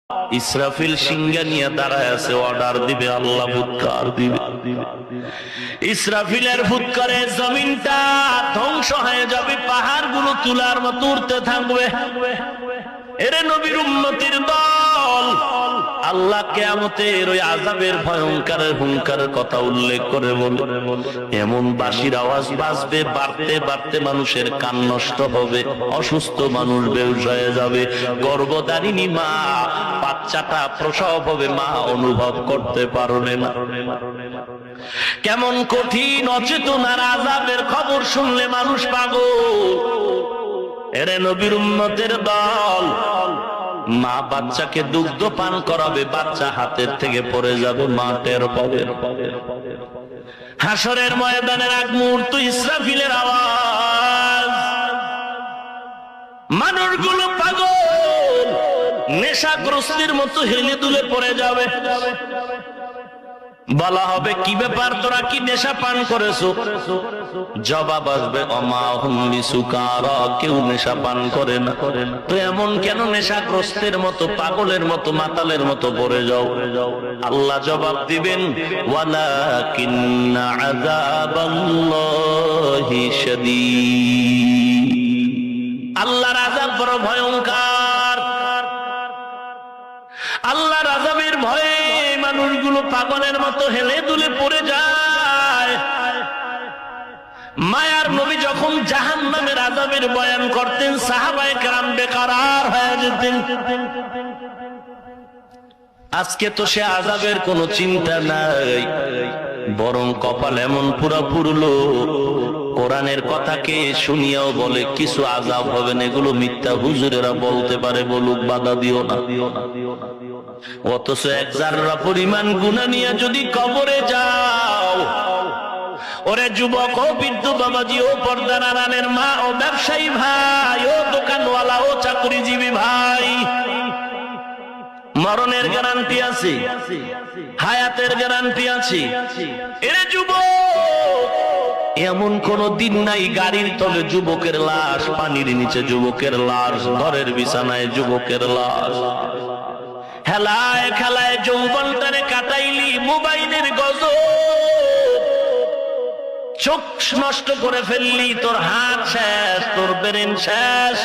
ইসরাফিল সিংহা নিয়ে দাঁড়ায় আছে, অর্ডার দিবে, আল্লাহ ফুৎকার দিবে। ইসরাফিলের ফুৎকারে জমিনটা ধ্বংস হয়ে যাবে, পাহাড়গুলো তুলার মতো উঠতে থাকবে। এরে নবীর উম্মতির দল, আল্লাহ কিয়ামতের ওই আযাবের ভয়ঙ্করের হুঙ্কারের কথা উল্লেখ করে বলে, এমন বাঁশির আওয়াজ বাজবে, বাড়তে বাড়তে মানুষের কান নষ্ট হবে, অসুস্থ মানুষ বেহুশ হয়ে যাবে, গর্ভধারিণী মা বাচ্চাটা প্রসব হবে, মা অনুভব করতে পারবে না। কেমন কঠিন অচেতনার আযাবের খবর শুনলে মানুষ পাগল। এরে নবীর উম্মতের দল, মা বাচ্চাকে দুগ্ধ পান করাবে, বাচ্চা হাতের থেকে পড়ে যাবে, মা টের পাবে। হাসরের ময়দানের আগ মুহূর্ত ইসরাফিলের আওয়াজ, মানুষগুলো পাগল, নেশাগ্রস্তের মতো হেলে দুলে পড়ে যাবে। বলা হবে, কি ব্যাপার, তোরা কি নেশা পান করেছো? জবাব আসবে, অমা হুম বিসুকারা, কেউ নেশা পান করে না। তো এমন কেন নেশাগ্রস্তের মতো, পাগলের মতো, মাতালের মতো পড়ে যাও? আল্লাহ জবাব দিবেন, ওয়ালাকিন্না আযাবাল্লাহি শাদীদ, আল্লাহর আযাব বড় ভয়ঙ্কর। আল্লাহর আযাবের ভয়ে মানুষগুলো পাগলের মতো হেলে দুলে পড়ে যায়। মায়ার নবী যখন জাহান্নামের আযাবের বয়ান করতেন, সাহাবায়ে কেরাম বেকরার হয়ে যেতেন। আজকে তো সে আযাবের কোনো চিন্তা নাই, বরং কপাল এমন পুরা পুরলো, কোরআনের কথাকে শুনিয়াও বলে কিছু আযাব হবে না, এগুলো মিথ্যা, হুজুরেরা বলতে পারে, বলুক, বাধা দিও না। অথচ এক জাররা পরিমাণ গুনাহ নিয়ে যদি কবরে যাও, ওরে যুবক, ও বৃদ্ধ বাবাজি, ও পর্দার আড়ালের মা, ও ব্যবসায়ী ভাই, ও দোকানওয়ালা, ও চাকরিজীবী ভাই, মরণের গ্যারান্টি আছে, হায়াতের গ্যারান্টি আছে। এরে যুবক, এমন কোন দিন নাই গাড়ির তলে যুবকের লাশ, পানির নিচে যুবকের লাশ, ঘরের বিছানায় যুবকের লাশ। হেলায় খেলায় যৌবনটারে কাটাইলি, মোবাইলের গজব, চোখ নষ্ট করে ফেললি, তোর হাত শেষ, তোর ব্রেন শেষ,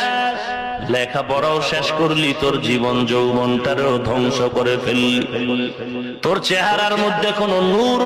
লেখাপড়াও শেষ করলি, তোর জীবন যৌবনটারও ধ্বংস করে ফেললি, তোর চেহারার মধ্যে কোনো নূর